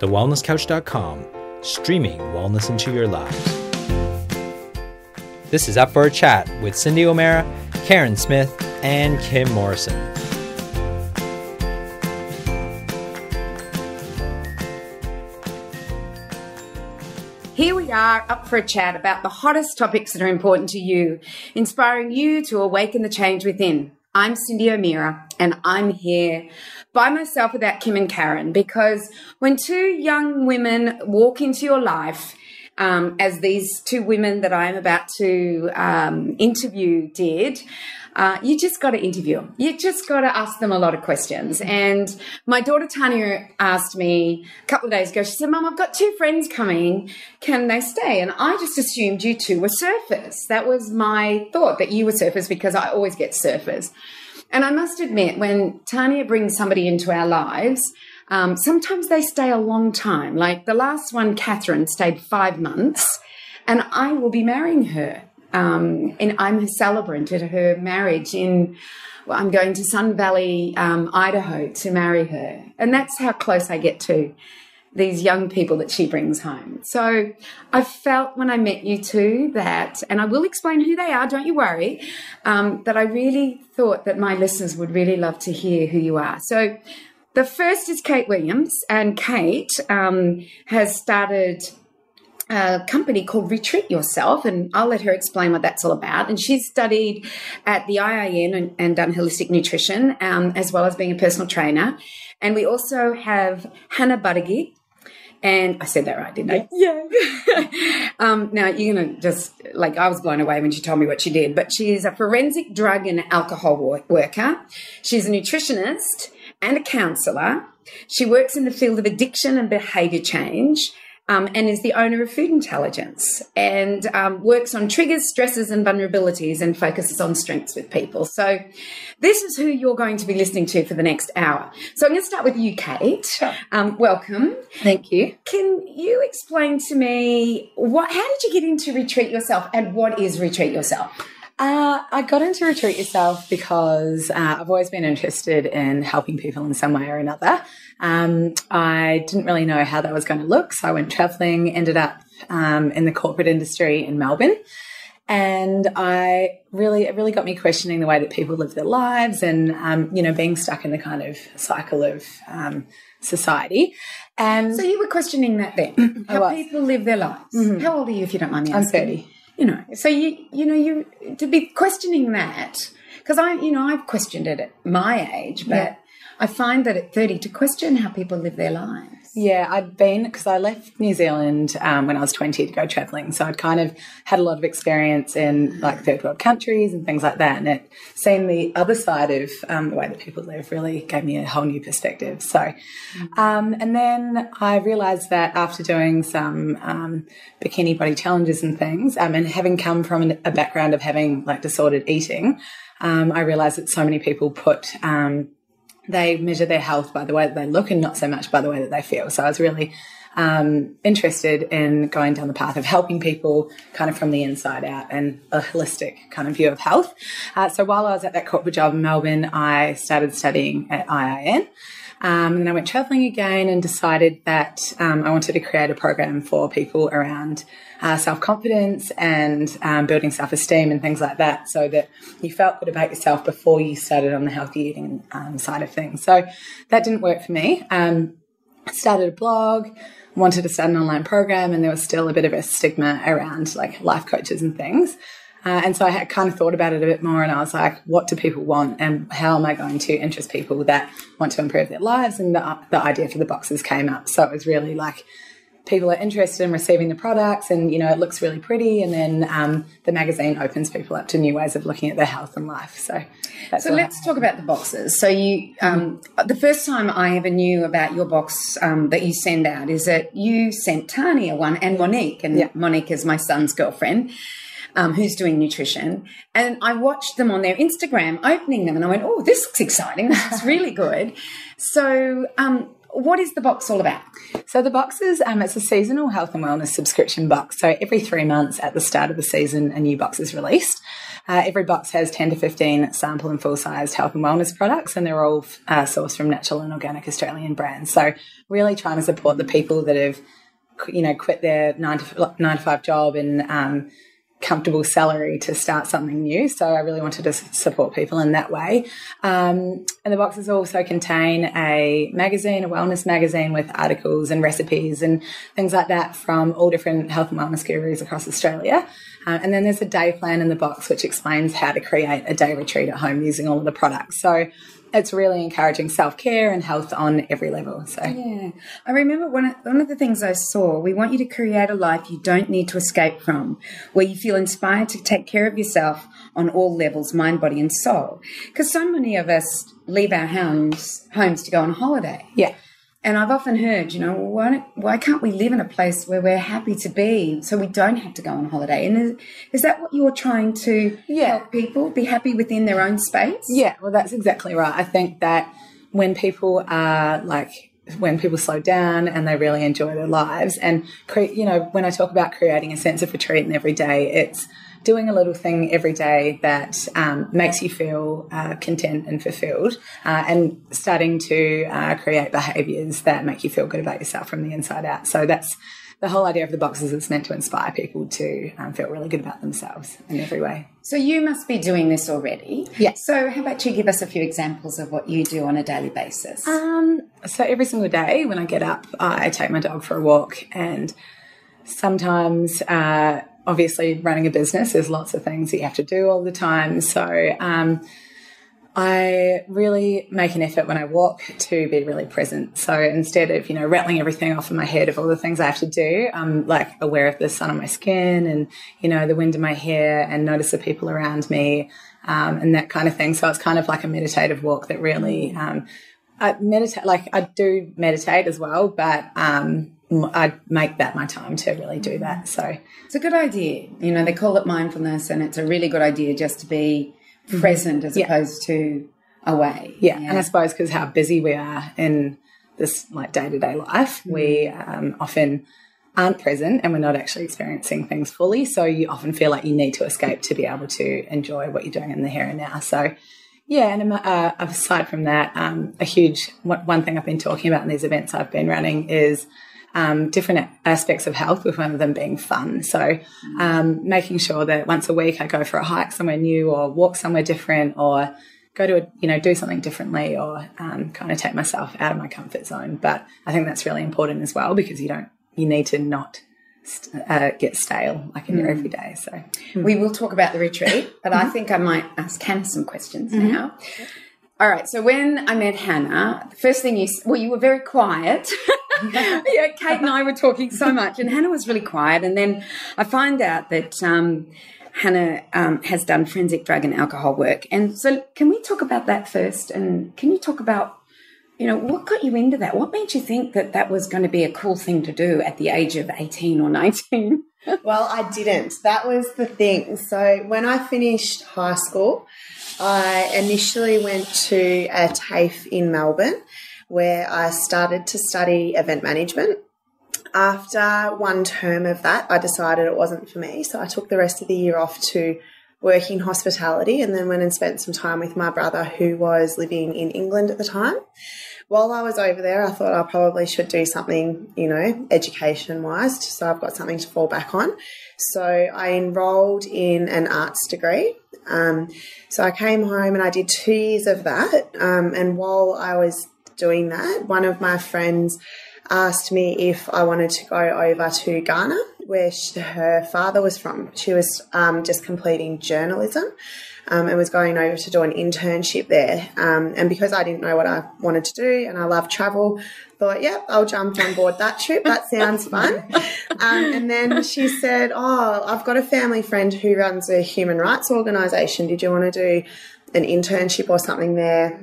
thewellnesscouch.com, streaming wellness into your lives. This is Up for a Chat with Cyndi O'Meara, Karen Smith, and Kim Morrison. Here we are, up for a chat about the hottest topics that are important to you, inspiring you to awaken the change within. I'm Cyndi O'Meara, and I'm here by myself without Kim and Karen, because when two young women walk into your life, as these two women that I'm about to interview did, you just got to interview them. You just got to ask them a lot of questions. And my daughter Tarnea asked me a couple of days ago, she said, Mum, I've got two friends coming. Can they stay? And I just assumed you two were surfers. That was my thought, that you were surfers, because I always get surfers. And I must admit, when Tarnea brings somebody into our lives, sometimes they stay a long time. Like the last one, Catherine, stayed 5 months, and I will be marrying her. And I'm a celebrant at her marriage I'm going to Sun Valley, Idaho to marry her. And that's how close I get to these young people that she brings home. So I felt when I met you two that, and I will explain who they are, don't you worry, that I really thought that my listeners would really love to hear who you are. So the first is Kate Williams, and Kate has started a company called Retreat Yourself, and I'll let her explain what that's all about. And she's studied at the IIN and done holistic nutrition, as well as being a personal trainer. And we also have Hannah Buttigieg, and I said that right, didn't I? Yeah. Now, you're going to just, like, I was blown away when she told me what she did, but she's a forensic drug and alcohol worker. She's a nutritionist and a counsellor. She works in the field of addiction and behaviour change. And is the owner of Food Intelligence, and works on triggers, stresses and vulnerabilities, and focuses on strengths with people. So this is who you're going to be listening to for the next hour. So I'm going to start with you, Kate. Sure. Welcome. Thank you. Can you explain to me, how did you get into Retreat Yourself, and what is Retreat Yourself? I got into Retreat Yourself because I've always been interested in helping people in some way or another. I didn't really know how that was going to look, so I went travelling, ended up in the corporate industry in Melbourne, and it really got me questioning the way that people live their lives, and being stuck in the kind of cycle of society. And so you were questioning that then, how people live their lives. Mm-hmm. How old are you, if you don't mind me asking? I'm 30. So you to be questioning that, because I've questioned it at my age, but yeah. I find that at 30 to question how people live their lives. Yeah, because I left New Zealand when I was 20 to go travelling, so I'd kind of had a lot of experience in like third world countries and things like that, and seeing the other side of the way that people live really gave me a whole new perspective. So, and then I realised that after doing some bikini body challenges and things, and having come from a background of having like disordered eating, I realised that so many people they measure their health by the way that they look and not so much by the way that they feel. So I was really interested in going down the path of helping people kind of from the inside out and a holistic kind of view of health. So while I was at that corporate job in Melbourne, I started studying at IIN. And then I went travelling again and decided that I wanted to create a program for people around self-confidence and building self-esteem and things like that, so that you felt good about yourself before you started on the healthy eating side of things. So that didn't work for me. I started a blog, wanted to start an online program, and there was still a bit of a stigma around like life coaches and things. And so I had kind of thought about it a bit more, and I was like, what do people want, and how am I going to interest people that want to improve their lives? And the idea for the boxes came up. So it was really like, people are interested in receiving the products, and it looks really pretty, and then the magazine opens people up to new ways of looking at their health and life. So let's talk about the boxes. So you the first time I ever knew about your box that you send out is that you sent Tarnea one, and Monique, and yeah. Monique is my son's girlfriend, who's doing nutrition, and I watched them on their Instagram opening them, and I went, oh, this looks exciting, this looks really good. So what is the box all about? So the box is it's a seasonal health and wellness subscription box. So every 3 months at the start of the season, a new box is released. Every box has 10 to 15 sample and full-sized health and wellness products, and they're all sourced from natural and organic Australian brands. So really trying to support the people that have, quit their 9 to 5 job and comfortable salary to start something new. So I really wanted to support people in that way. And the boxes also contain a magazine, a wellness magazine with articles and recipes and things like that from all different health and wellness gurus across Australia. And then there's a day plan in the box which explains how to create a day retreat at home using all of the products. So it's really encouraging self-care and health on every level. So yeah, I remember one of the things I saw, we want you to create a life you don't need to escape from, where you feel inspired to take care of yourself on all levels, mind, body and soul. Because so many of us leave our homes to go on holiday. Yeah. And I've often heard, why can't we live in a place where we're happy to be so we don't have to go on holiday? And is that what you're trying to help people be happy within their own space? Yeah, well, that's exactly right. I think that when people slow down and they really enjoy their lives and, when I talk about creating a sense of retreat in every day, it's doing a little thing every day that makes you feel content and fulfilled and starting to create behaviours that make you feel good about yourself from the inside out. So that's the whole idea of the boxes. It's meant to inspire people to feel really good about themselves in every way. So you must be doing this already. Yes. So how about you give us a few examples of what you do on a daily basis? So every single day when I get up, I take my dog for a walk, and sometimes obviously running a business, there's lots of things that you have to do all the time. So I really make an effort when I walk to be really present. So instead of, rattling everything off in my head of all the things I have to do, I'm like aware of the sun on my skin and, the wind in my hair, and notice the people around me and that kind of thing. So it's kind of like a meditative walk that really I do meditate as well, but I make that my time to really do that. So it's a good idea. They call it mindfulness, and it's a really good idea just to be present as opposed to away. Yeah. And I suppose because how busy we are in this day-to-day life, we often aren't present and we're not actually experiencing things fully. So you often feel like you need to escape to be able to enjoy what you're doing in the here and now. So yeah, and aside from that, a huge one thing I've been talking about in these events I've been running is different aspects of health, with one of them being fun. So making sure that once a week I go for a hike somewhere new or walk somewhere different or go to, do something differently or kind of take myself out of my comfort zone. But I think that's really important as well, because you need to not get stale in your everyday. So we will talk about the retreat, but I think I might ask Hannah some questions now. All right. So when I met Hannah, the first thing you were very quiet. Yeah, Kate and I were talking so much, and Hannah was really quiet. And then I find out that Hannah has done forensic drug and alcohol work. And so can we talk about that first? And can you talk about, what got you into that? What made you think that that was going to be a cool thing to do at the age of 18 or 19? Well, I didn't. That was the thing. So when I finished high school, I initially went to a TAFE in Melbourne, where I started to study event management. After one term of that, I decided it wasn't for me, so I took the rest of the year off to work in hospitality, and then went and spent some time with my brother, who was living in England at the time. While I was over there, I thought I probably should do something, education-wise, so I've got something to fall back on. So I enrolled in an arts degree. So I came home and I did 2 years of that, and while I was doing that, one of my friends asked me if I wanted to go over to Ghana, where her father was from. She was just completing journalism and was going over to do an internship there. And because I didn't know what I wanted to do and I love travel, thought, yep, I'll jump on board that trip. That sounds fun. And then she said, I've got a family friend who runs a human rights organisation. Did you want to do an internship or something there,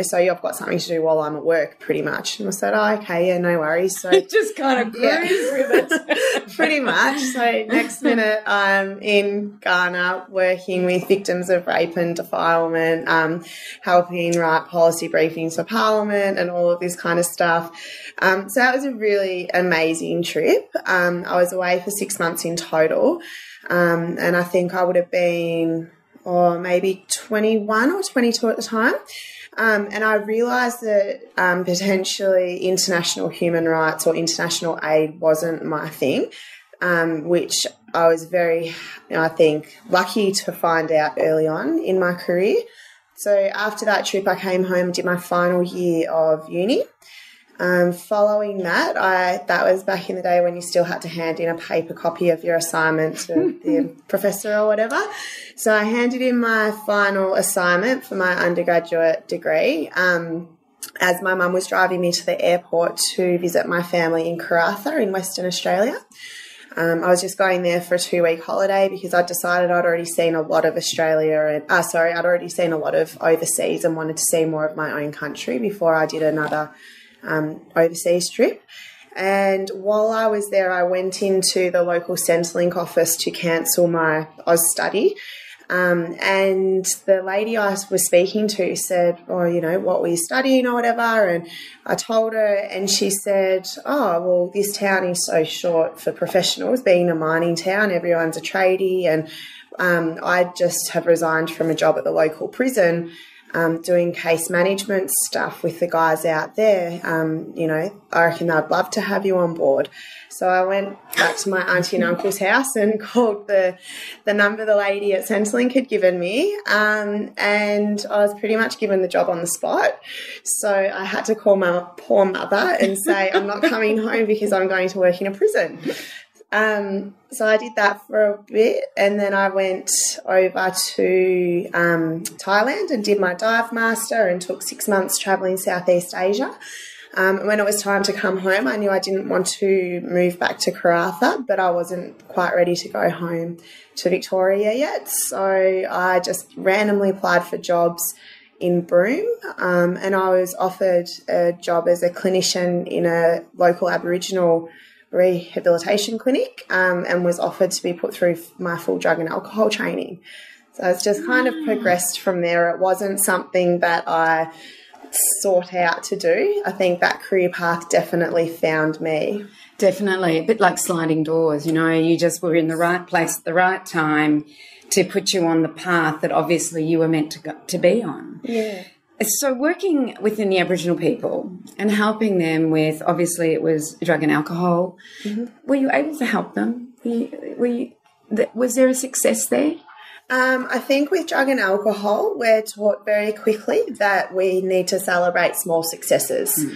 so I've got something to do while I'm at work, pretty much. And I said, okay, yeah, no worries. So just kind of cruise with it. Pretty much. So next minute, I'm in Ghana working with victims of rape and defilement, helping write policy briefings for Parliament and all of this kind of stuff. So that was a really amazing trip. I was away for 6 months in total, and I think I would have been or maybe 21 or 22 at the time. And I realised that potentially international human rights or international aid wasn't my thing, which I was very, I think, lucky to find out early on in my career. So after that trip, I came home and did my final year of uni. Following that, that was back in the day when you still had to hand in a paper copy of your assignment to the professor or whatever. So I handed in my final assignment for my undergraduate degree as my mum was driving me to the airport to visit my family in Karratha in Western Australia. I was just going there for a 2-week holiday because I'd decided I'd already seen a lot of Australia and I'd already seen a lot of overseas and wanted to see more of my own country before I did another overseas trip. And while I was there, I went into the local Centrelink office to cancel my Oz study. And the lady I was speaking to said, oh, you know, what were you studying or whatever? And I told her, and she said, oh, well, this town is so short for professionals, being a mining town, everyone's a tradie. And I just have resigned from a job at the local prison, doing case management stuff with the guys out there. You know, I reckon I'd love to have you on board. So I went back to my auntie and uncle's house and called the number the lady at Centrelink had given me, and I was pretty much given the job on the spot. So I had to call my poor mother and say, I'm not coming home because I'm going to work in a prison. So I did that for a bit, and then I went over to Thailand and did my dive master and took 6 months travelling Southeast Asia. When it was time to come home, I knew I didn't want to move back to Karratha, but I wasn't quite ready to go home to Victoria yet. So I just randomly applied for jobs in Broome, and I was offered a job as a clinician in a local Aboriginal rehabilitation clinic, and was offered to be put through my full drug and alcohol training. So it's just kind of progressed from there. It wasn't something that I sought out to do. I think that career path definitely found me. Definitely. A bit like sliding doors, you know, you just were in the right place at the right time to put you on the path that obviously you were meant to be on. Yeah. So working within the Aboriginal people and helping them with, obviously it was drug and alcohol, were you able to help them? Was there a success there? I think with drug and alcohol, we're taught very quickly that we need to celebrate small successes.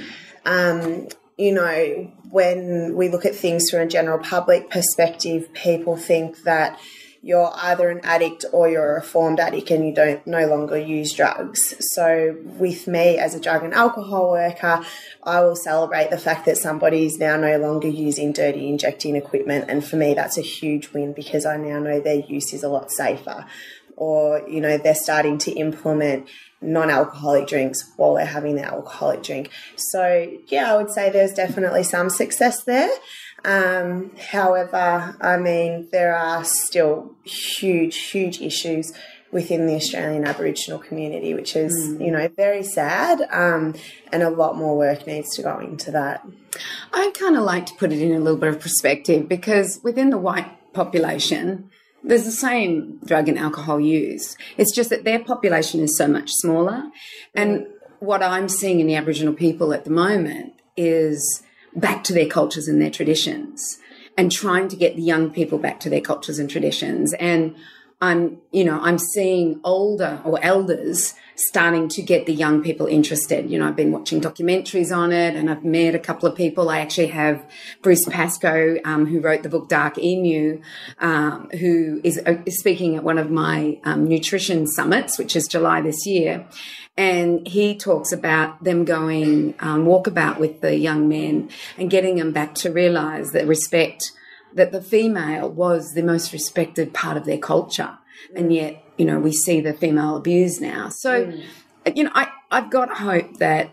You know, when we look at things from a general public perspective, people think that you're either an addict or you're a reformed addict and you no longer use drugs. So with me as a drug and alcohol worker, I will celebrate the fact that somebody is now no longer using dirty injecting equipment. And for me, that's a huge win because I now know their use is a lot safer. Or, you know, they're starting to implement non-alcoholic drinks while they're having their alcoholic drink. So, yeah, I would say there's definitely some success there. However, I mean, there are still huge issues within the Australian Aboriginal community, which is, you know, very sad, and a lot more work needs to go into that. I kind of like to put it in a little bit of perspective because within the white population, there's the same drug and alcohol use. It's just that their population is so much smaller. And what I'm seeing in the Aboriginal people at the moment is back to their cultures and their traditions and trying to get the young people back to their cultures and traditions. And I'm seeing older or elders starting to get the young people interested. You know, I've been watching documentaries on it and I've met a couple of people. I actually have Bruce Pascoe, who wrote the book Dark Emu, who is speaking at one of my nutrition summits, which is July this year. And he talks about them going walkabout with the young men and getting them back to realise that the female was the most respected part of their culture. And yet, you know, we see the female abused now. So, you know, I've got hope that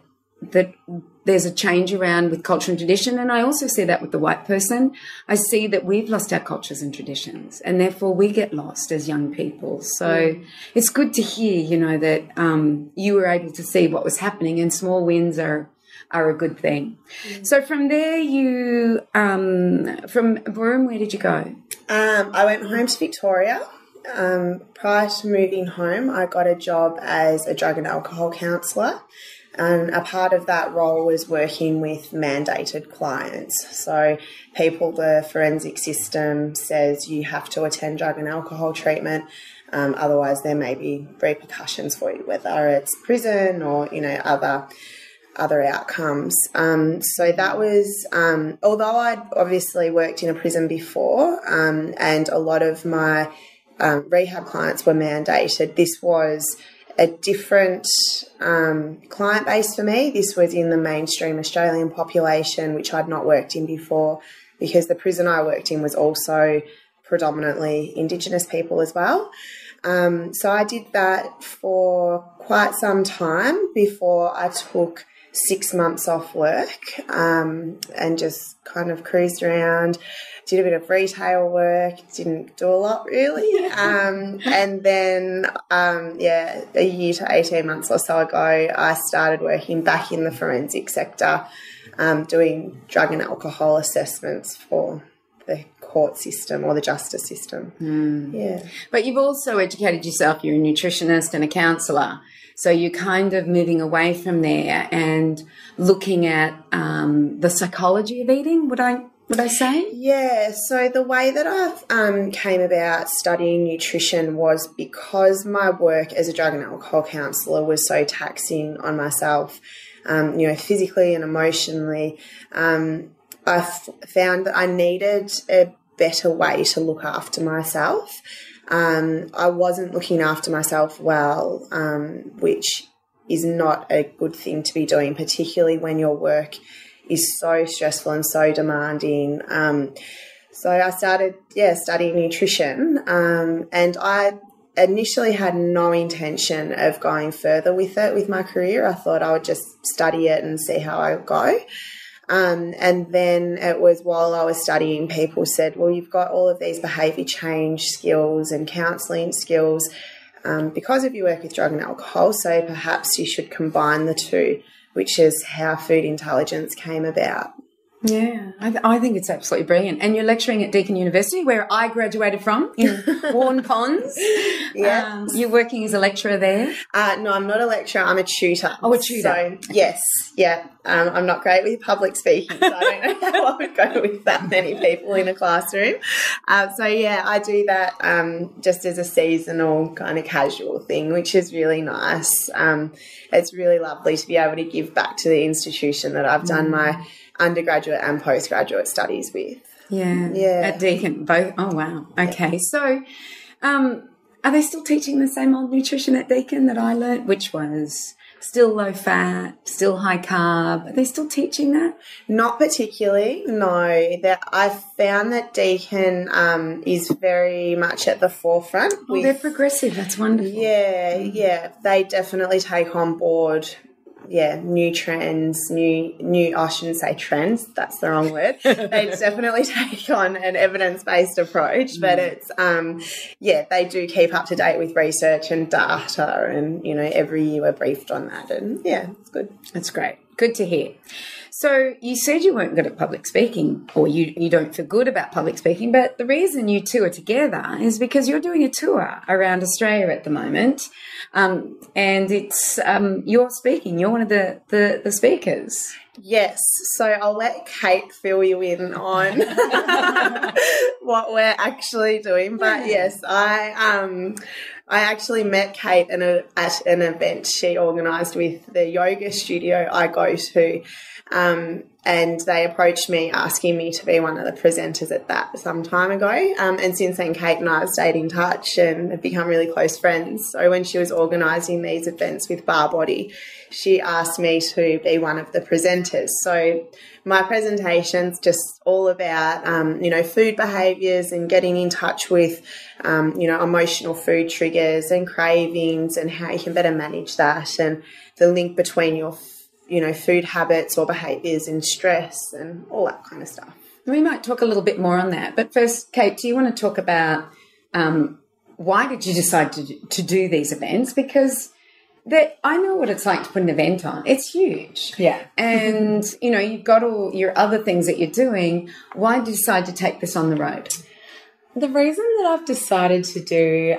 there's a change around with culture and tradition. And I also see that with the white person. I see that we've lost our cultures and traditions and therefore we get lost as young people. So it's good to hear, you know, that you were able to see what was happening and small wins are a good thing. So from there from Broome, where did you go? I went home to Victoria prior to moving home, I got a job as a drug and alcohol counsellor. And a part of that role was working with mandated clients. So people, the forensic system says you have to attend drug and alcohol treatment. Otherwise, there may be repercussions for you, whether it's prison or, other outcomes. So that was, although I'd obviously worked in a prison before, and a lot of my rehab clients were mandated, this was a different client base for me. This was in the mainstream Australian population, which I'd not worked in before, because the prison I worked in was also predominantly Indigenous people as well. So I did that for quite some time before I took 6 months off work, and just kind of cruised around, did a bit of retail work, didn't do a lot really. And then, a year to 18 months or so ago, I started working back in the forensic sector, doing drug and alcohol assessments for the court system or the justice system. Yeah. But you've also educated yourself. You're a nutritionist and a counsellor. So you're kind of moving away from there and looking at the psychology of eating, would I say? Yeah, so the way that I came about studying nutrition was because my work as a drug and alcohol counsellor was so taxing on myself, physically and emotionally. I found that I needed a better way to look after myself. I wasn't looking after myself well, which is not a good thing to be doing, particularly when your work is so stressful and so demanding. So I started, studying nutrition, and I initially had no intention of going further with it with my career. I thought I would just study it and see how I would go. And then it was while I was studying, people said, well, you've got all of these behaviour change skills and counselling skills because of your work with drug and alcohol, so perhaps you should combine the two, which is how food intelligence came about. Yeah, I think it's absolutely brilliant. And you're lecturing at Deakin University, where I graduated from, in Warn Ponds. Yeah. You're working as a lecturer there? No, I'm not a lecturer. I'm a tutor. Oh, a tutor. So, yes, yeah. I'm not great with public speaking, so I don't know how I would go with that many people in a classroom. I do that just as a seasonal kind of casual thing, which is really nice. It's really lovely to be able to give back to the institution that I've done my undergraduate and postgraduate studies with. Yeah. At Deakin, both. Oh, wow. Okay. Yeah. So are they still teaching the same old nutrition at Deakin that I learnt, which was still low fat, still high carb? Are they still teaching that? Not particularly, no. I found that Deakin is very much at the forefront. Oh, they're progressive. That's wonderful. Yeah. They definitely take on board new trends, I shouldn't say trends, that's the wrong word. They definitely take on an evidence-based approach, but it's, they do keep up to date with research and data, and, every year we're briefed on that, and it's good. That's great. Good to hear. So you said you weren't good at public speaking, or you don't feel good about public speaking, but the reason you two are together is because you're doing a tour around Australia at the moment, and it's you're speaking. You're one of the speakers. Yes, so I'll let Kate fill you in on what we're actually doing, but yes, I actually met Kate at an event she organised with the yoga studio I go to, and they approached me asking me to be one of the presenters at that some time ago. And since then, Kate and I have stayed in touch and have become really close friends. So when she was organising these events with Bar Body, she asked me to be one of the presenters. So my presentation's just all about, food behaviours and getting in touch with, emotional food triggers and cravings and how you can better manage that, and the link between your food habits or behaviours and stress and all that kind of stuff. We might talk a little bit more on that. But first, Kate, do you want to talk about why did you decide to do these events? Because I know what it's like to put an event on. It's huge. Yeah. And, you've got all your other things that you're doing. Why did you decide to take this on the road? The reason that I've decided to do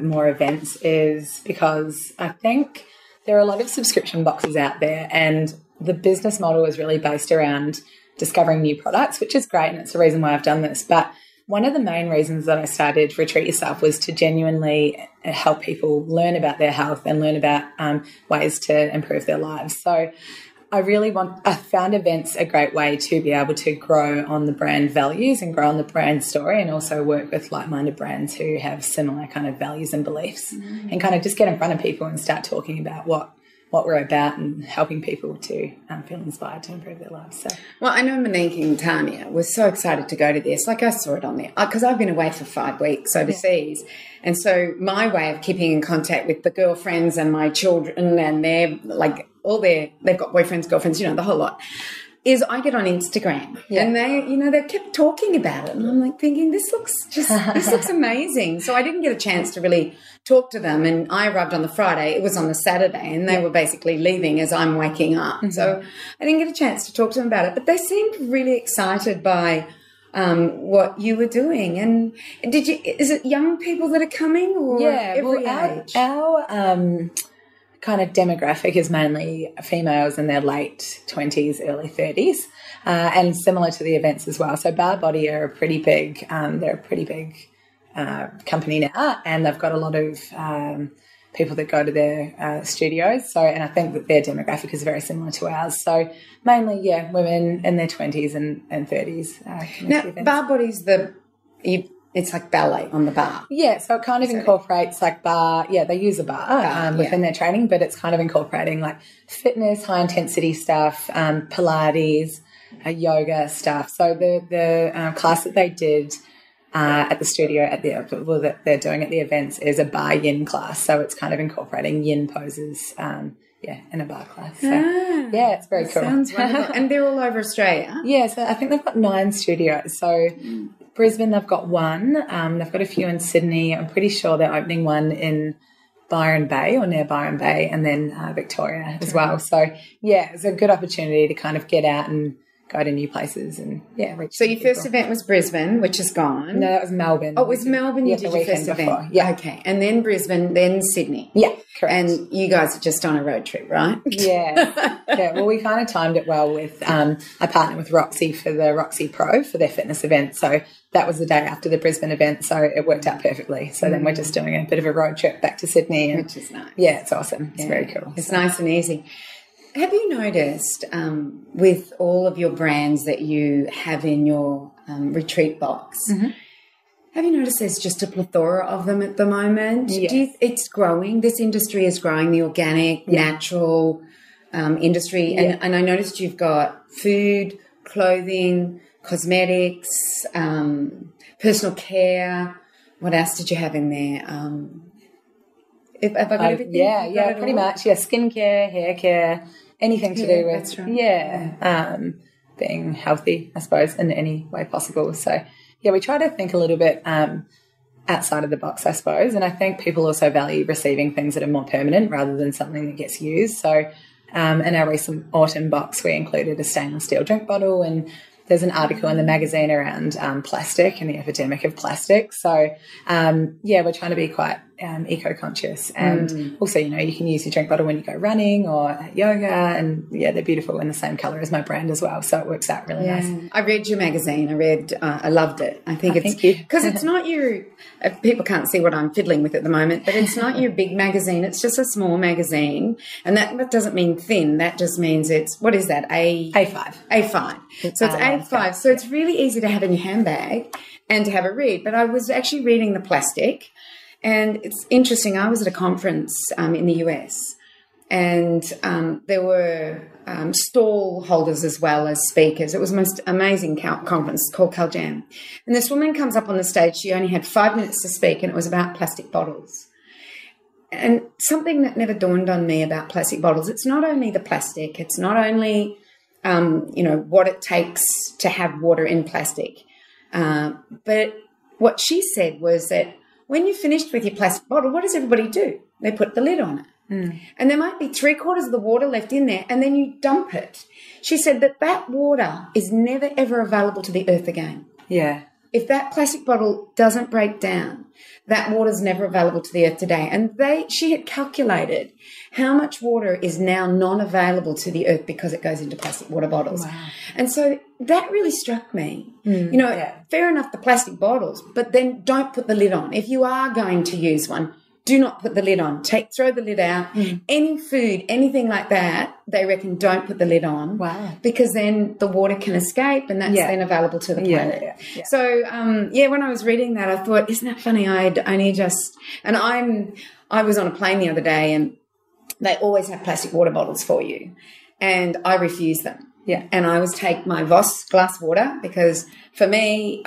more events is because I think there are a lot of subscription boxes out there, and the business model is really based around discovering new products, which is great, and it's the reason why I've done this. But one of the main reasons that I started Retreat Yourself was to genuinely help people learn about their health and learn about ways to improve their lives. So I found events a great way to be able to grow on the brand values and grow on the brand story, and also work with like-minded brands who have similar kind of values and beliefs, and kind of just get in front of people and start talking about what we're about and helping people to feel inspired to improve their lives. So, well, I know Monique and Tarnea was so excited to go to this. Like, I saw it on there because I've been away for 5 weeks overseas. Yeah. And so my way of keeping in contact with the girlfriends and my children, and they've got boyfriends, girlfriends, the whole lot, is I get on Instagram, and they kept talking about it, and I'm like thinking, this looks amazing. So I didn't get a chance to really talk to them, and I arrived on the Friday. It was on the Saturday, and they were basically leaving as I'm waking up. Mm-hmm. So I didn't get a chance to talk to them about it, but they seemed really excited by what you were doing. And is it young people that are coming, or every age? Our kind of demographic is mainly females in their late 20s, early 30s, and similar to the events as well. So Bar Body are a pretty big, company now, and they've got a lot of people that go to their studios. So, and I think that their demographic is very similar to ours. So mainly, women in their 20s and 30s. Now, Bar Body's it's like ballet on the bar. Yeah, so it kind of incorporates like bar. Yeah, they use a bar within their training, but it's kind of incorporating like fitness, high intensity stuff, Pilates, yoga stuff. So the class that they did at the studio that they're doing at the events is a bar yin class. So it's kind of incorporating yin poses. In a bar class. So, it's very cool. Sounds wonderful. And they're all over Australia. Yeah, so I think they've got 9 studios. So Brisbane, they've got 1. They've got a few in Sydney. I'm pretty sure they're opening one in Byron Bay or near Byron Bay, and then Victoria as well. So, it's a good opportunity to kind of get out and go to new places and, reach. So your first event was Brisbane, which is gone. No, that was Melbourne. Oh, it was Melbourne you did your first event? Yeah. Okay. And then Brisbane, then Sydney. Yeah, correct. And you guys are just on a road trip, right? Yeah. Well, we kind of timed it well with, I partnered with Roxy for the Roxy Pro for their fitness event. So that was the day after the Brisbane event. So it worked out perfectly. So then we're just doing a bit of a road trip back to Sydney. Which is nice. Yeah, it's awesome. It's very cool. It's nice and easy. Have you noticed with all of your brands that you have in your retreat box, have you noticed there's just a plethora of them at the moment? Yes. It's growing. This industry is growing, the organic, natural industry. Yeah. And I noticed you've got food, clothing, cosmetics, personal care. What else did you have in there? Have I got everything? Yeah, pretty much. Yeah, skincare, hair care, anything to do with, that's right. Being healthy, I suppose, in any way possible. So, we try to think a little bit outside of the box, I suppose. And I think people also value receiving things that are more permanent rather than something that gets used. So, in our recent autumn box, we included a stainless steel drink bottle, and there's an article in the magazine around plastic and the epidemic of plastic. So, we're trying to be quite eco-conscious. And also, you can use your drink bottle when you go running or at yoga. And, they're beautiful in the same colour as my brand as well. So it works out really nice. I read your magazine. I loved it. I think because it's not your people can't see what I'm fiddling with at the moment, but it's not your big magazine. It's just a small magazine. And that doesn't mean thin. That just means it's, what is that? A5. A5. So it's A5. So it's really easy to have in your handbag and to have a read. But I was actually reading the plastic. And it's interesting. I was at a conference in the US, and there were stall holders as well as speakers. It was the most amazing conference called CalJam. And this woman comes up on the stage. She only had 5 minutes to speak, and it was about plastic bottles. And something that never dawned on me about plastic bottles, it's not only the plastic, it's not only, what it takes to have water in plastic. But what she said was that when you're finished with your plastic bottle, what does everybody do? They put the lid on it. And there might be 3/4 of the water left in there, and then you dump it. She said that water is never, ever available to the earth again. Yeah. if that plastic bottle doesn't break down, that water's never available to the earth today. And she had calculated how much water is now non-available to the earth because it goes into plastic water bottles. Wow. And so that really struck me. Fair enough, the plastic bottles, but then don't put the lid on. If you are going to use one, do not put the lid on. Throw the lid out. Any food, anything like that, they reckon don't put the lid on. Wow. Because then the water can escape and that's then available to the planet. Yeah. So, when I was reading that, I thought, isn't that funny? I was on a plane the other day and they always have plastic water bottles for you. And I refuse them. Yeah. And I always take my Voss glass water because for me,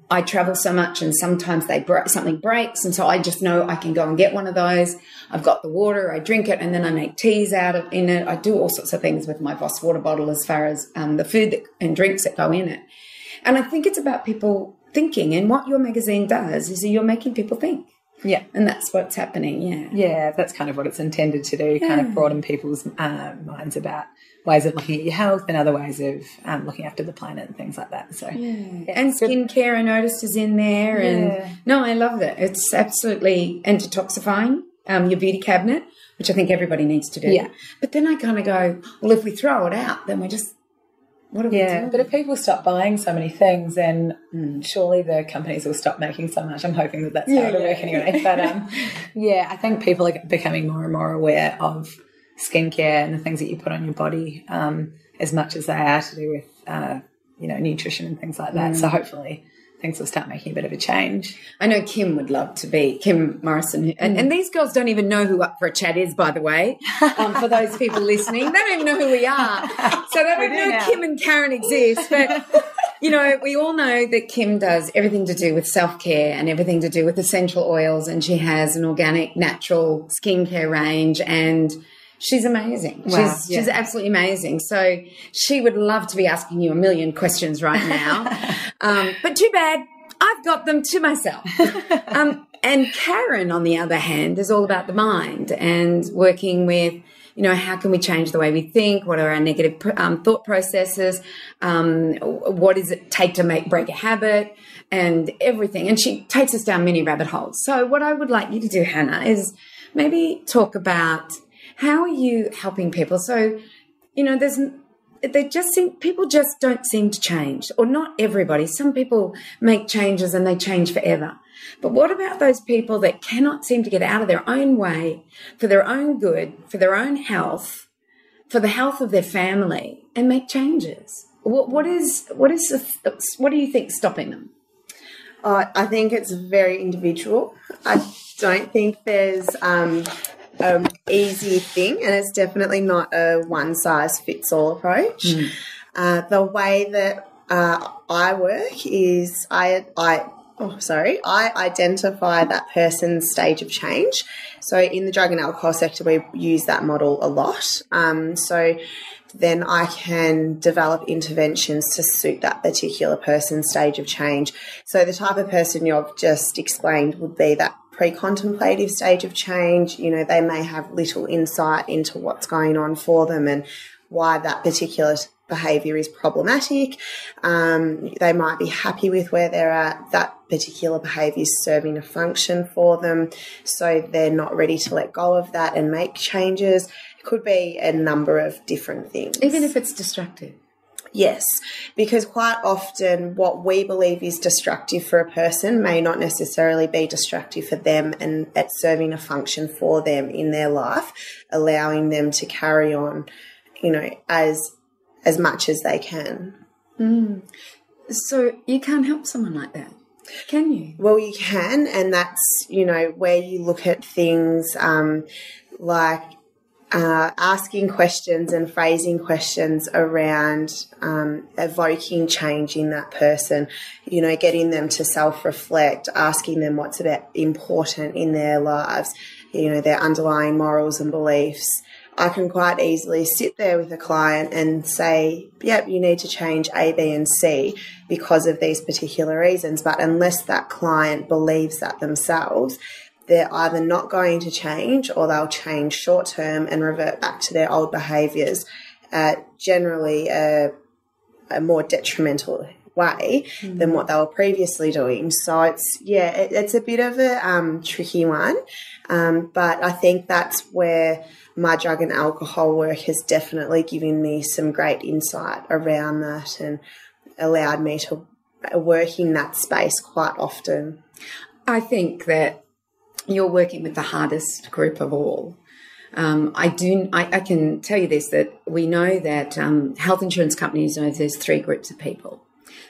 I travel so much and sometimes something breaks. And so I just know I can go and get one of those. I've got the water, I drink it, and then I make teas in it. I do all sorts of things with my Voss water bottle as far as the food and drinks that go in it. And I think it's about people thinking. And what your magazine does is you're making people think. Yeah. And that's what's happening, yeah. Yeah, that's kind of what it's intended to do, kind of broaden people's minds about ways of looking at your health and other ways of looking after the planet and things like that. So, and skincare, I noticed, is in there. And no, I love that. It's absolutely detoxifying your beauty cabinet, which I think everybody needs to do. Yeah. But then I kind of go, well, if we throw it out, then we're just, what are we doing? But if people stop buying so many things, then surely the companies will stop making so much. I'm hoping that that's how it'll work anyway. But, I think people are becoming more and more aware of skincare and the things that you put on your body as much as they are to do with, nutrition and things like that. So hopefully things will start making a bit of a change. I know Kim would love to be, Kim Morrison. And these girls don't even know who Up for a Chat is, by the way, for those people listening. They don't even know who we are. So they don't know Kim and Karen exist. But, we all know that Kim does everything to do with self-care and everything to do with essential oils. And she has an organic, natural skincare range and she's amazing. Wow, she's absolutely amazing. So she would love to be asking you a million questions right now. But too bad, I've got them to myself. And Karen, on the other hand, is all about the mind and working with, how can we change the way we think? What are our negative thought processes? What does it take to break a habit and everything? And she takes us down many rabbit holes. So what I would like you to do, Hannah, is maybe talk about how are you helping people? So, people just don't seem to change, or not everybody. Some people make changes and they change forever. But what about those people that cannot seem to get out of their own way for their own good, for their own health, for the health of their family, and make changes? What do you think stopping them? I think it's very individual. I don't think there's easy thing, and it's definitely not a one-size-fits-all approach. The way that I work is I identify that person's stage of change. So in the drug and alcohol sector, we use that model a lot. So then I can develop interventions to suit that particular person's stage of change. So the type of person you've just explained would be that pre-contemplative stage of change. They may have little insight into what's going on for them and why that particular behaviour is problematic. They might be happy with where they're at. That particular behaviour is serving a function for them, so they're not ready to let go of that and make changes. It could be a number of different things. Even if it's destructive. Yes, because quite often what we believe is destructive for a person may not necessarily be destructive for them, and it's serving a function for them in their life, allowing them to carry on, as much as they can. So you can't help someone like that, can you? Well, you can, and that's, where you look at things like asking questions and phrasing questions around evoking change in that person, getting them to self-reflect, asking them what's important in their lives, their underlying morals and beliefs. I can quite easily sit there with a client and say, yep, you need to change A, B, and C because of these particular reasons. But unless that client believes that themselves, they're either not going to change, or they'll change short term and revert back to their old behaviours, generally a more detrimental way than what they were previously doing. So it's a bit of a tricky one. But I think that's where my drug and alcohol work has definitely given me some great insight around that and allowed me to work in that space quite often. I think that you're working with the hardest group of all. I can tell you this, that we know that health insurance companies know there's 3 groups of people.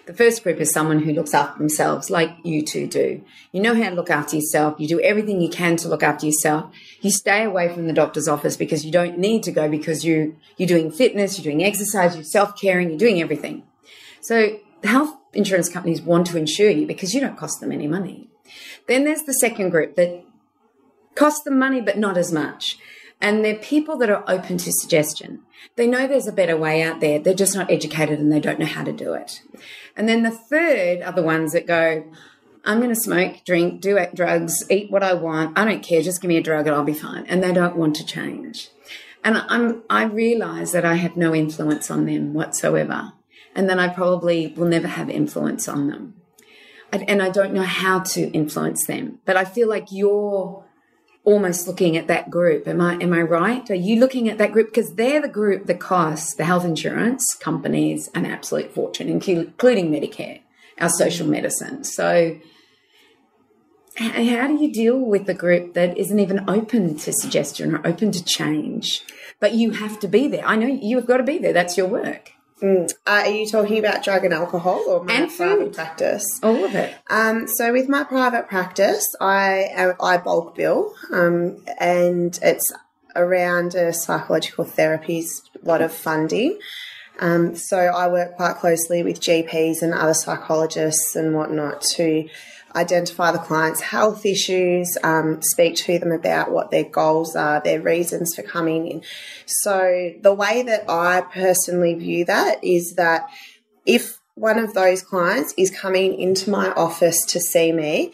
The first group is someone who looks after themselves like you two do. You know how to look after yourself. You do everything you can to look after yourself. You stay away from the doctor's office because you don't need to go, because you're doing fitness, you're doing exercise, you're self-caring, you're doing everything. So the health insurance companies want to insure you because you don't cost them any money. Then there's the second group that costs them money but not as much. And they're people that are open to suggestion. They know there's a better way out there. They're just not educated and they don't know how to do it. And then the third are the ones that go, I'm going to smoke, drink, do drugs, eat what I want. I don't care. Just give me a drug and I'll be fine. And they don't want to change. And I realise that I have no influence on them whatsoever. And then I probably will never have influence on them. And I don't know how to influence them. But I feel like you're almost looking at that group. Am I right? Are you looking at that group? Because they're the group that costs the health insurance companies an absolute fortune, including Medicare, our social medicine. So how do you deal with the group that isn't even open to suggestion or open to change? But you have to be there. I know you've got to be there. That's your work. Are you talking about drug and alcohol or my private practice? All of it. So with my private practice, I bulk bill, and it's around psychological therapies, a lot of funding. So I work quite closely with GPs and other psychologists and whatnot to identify the client's health issues, speak to them about what their goals are, their reasons for coming in. So the way that I personally view that is that if one of those clients is coming into my office to see me,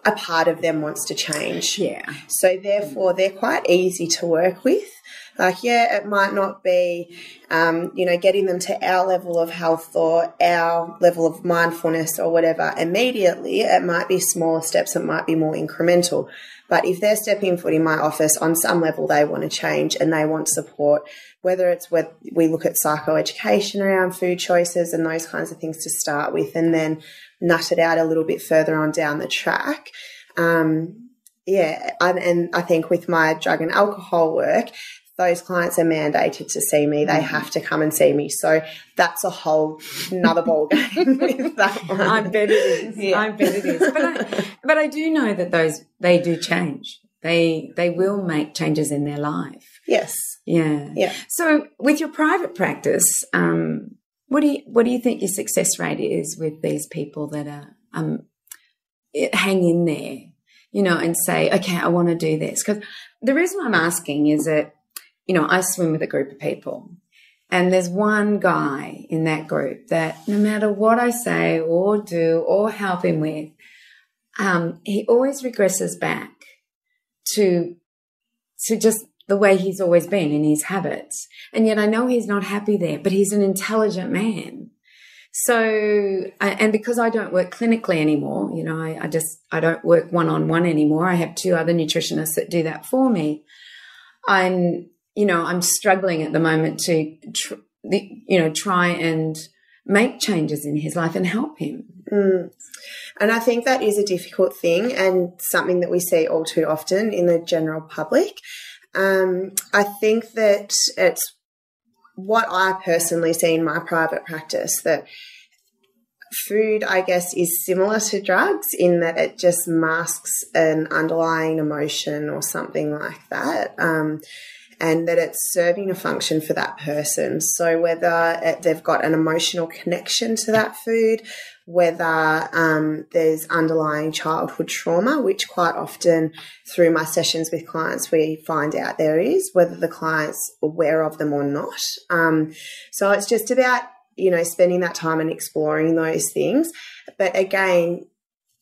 a part of them wants to change. Yeah. So therefore they're quite easy to work with. Like, yeah, it might not be, getting them to our level of health or our level of mindfulness or whatever immediately. It might be smaller steps. It might be more incremental. But if they're stepping foot in my office, on some level they want to change and they want support, whether it's where we look at psychoeducation around food choices and those kinds of things to start with and then nut it out a little bit further on down the track. And I think with my drug and alcohol work, those clients are mandated to see me. They have to come and see me. So that's a whole another ball game with that one. I bet it is. Yeah. I bet it is. But I do know that they do change. They will make changes in their life. Yes. Yeah. Yeah. So with your private practice, what do you think your success rate is with these people that are hang in there, and say, okay, I want to do this? Because the reason I'm asking is that, I swim with a group of people and there's one guy in that group that no matter what I say or do or help him with, he always regresses back to just the way he's always been in his habits. And yet I know he's not happy there, but he's an intelligent man. So, and because I don't work clinically anymore, I don't work one-on-one anymore. I have 2 other nutritionists that do that for me. I'm struggling at the moment to, try and make changes in his life and help him. And I think that is a difficult thing and something that we see all too often in the general public. I think that it's what I personally see in my private practice, that food, I guess, is similar to drugs in that it just masks an underlying emotion or something like that. And that it's serving a function for that person. So whether they've got an emotional connection to that food, whether there's underlying childhood trauma, which quite often through my sessions with clients we find out there is, whether the client's aware of them or not. So it's just about, spending that time and exploring those things. But again,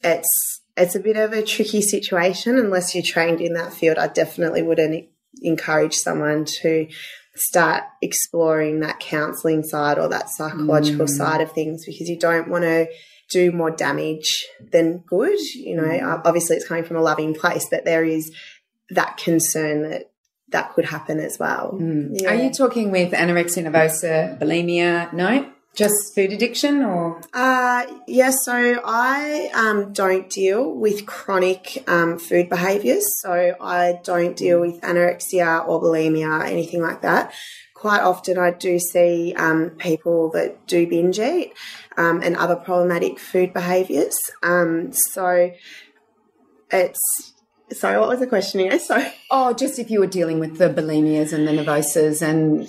it's a bit of a tricky situation unless you're trained in that field. I definitely wouldn't encourage someone to start exploring that counselling side or that psychological side of things, because you don't want to do more damage than good. You know, obviously it's coming from a loving place, but there is that concern that could happen as well. Yeah. Are you talking with anorexia nervosa, bulimia? No? Just food addiction or? Yeah, so I don't deal with chronic food behaviours. So I don't deal with anorexia or bulimia, anything like that. Quite often I do see people that do binge eat and other problematic food behaviours. So sorry, what was the question again? Sorry. Oh, just if you were dealing with the bulimias and the nervosas and,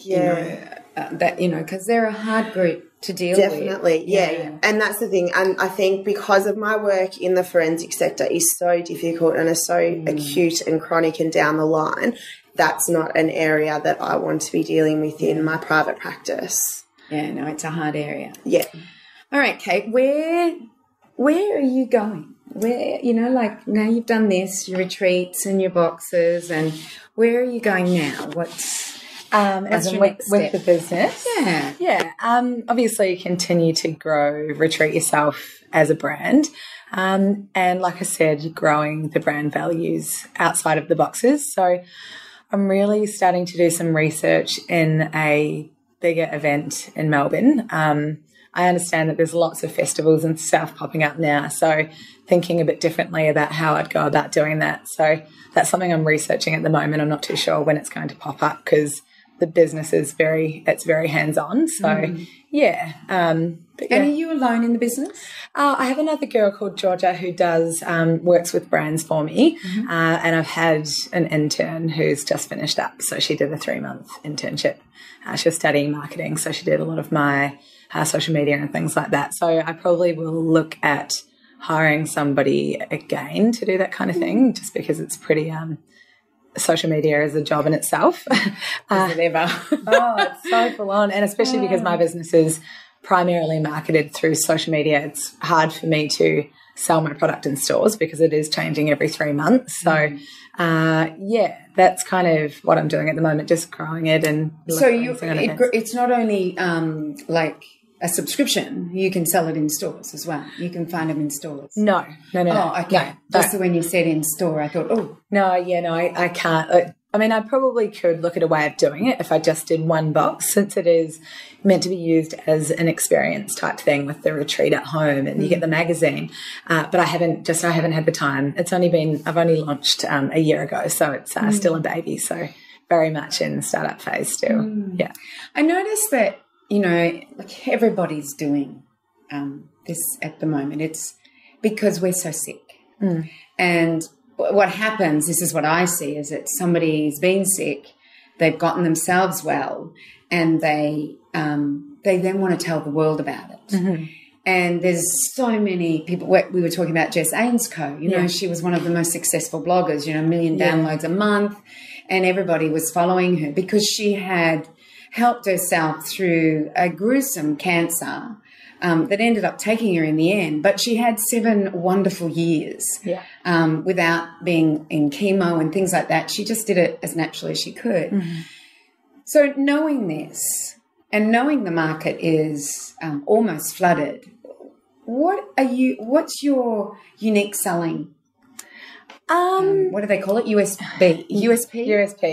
because they're a hard group to deal with. Definitely, yeah. And that's the thing. And I think because of my work in the forensic sector is so difficult and is so acute and chronic and down the line, that's not an area that I want to be dealing with in my private practice. Yeah, no, it's a hard area. Yeah. All right, Kate, where are you going? Where, now you've done this, your retreats and your boxes, and where are you going now? What's your next step? With the business? Yeah. Obviously continue to grow Retreat Yourself as a brand. And like I said, growing the brand values outside of the boxes. So I'm really starting to do some research in a bigger event in Melbourne. I understand that there's lots of festivals and stuff popping up now, so thinking a bit differently about how I'd go about doing that. So that's something I'm researching at the moment. I'm not too sure when it's going to pop up because the business is very hands-on. So, yeah. And are you alone in the business? I have another girl called Georgia who does works with brands for me, and I've had an intern who's just finished up. So she did a 3-month internship. She was studying marketing, so she did a lot of my social media and things like that. So I probably will look at hiring somebody again to do that kind of thing, just because it's pretty social media is a job in itself. It's so full on, and especially because my business is primarily marketed through social media, it's hard for me to sell my product in stores because it is changing every 3 months. So that's kind of what I'm doing at the moment, just growing it. And so it's not only like a subscription, you can sell it in stores as well. You can find them in stores. No. Oh, okay. Just when you said in store, I thought, I can't. I mean, I probably could look at a way of doing it if I just did one box, since it is meant to be used as an experience type thing with the retreat at home, and you get the magazine. But I haven't had the time. I've only launched a year ago, so it's still a baby. So very much in the startup phase still. Yeah. I noticed that, like everybody's doing this at the moment. It's because we're so sick. And what happens, this is what I see, is that somebody's been sick, they've gotten themselves well, and they then want to tell the world about it. And there's so many people. We were talking about Jess Ainscough. She was one of the most successful bloggers, 1 million downloads a month, and everybody was following her because she had helped herself through a gruesome cancer that ended up taking her in the end. But she had 7 wonderful years without being in chemo and things like that. She just did it as naturally as she could. So knowing this and knowing the market is almost flooded, what's your unique selling? What do they call it? USP.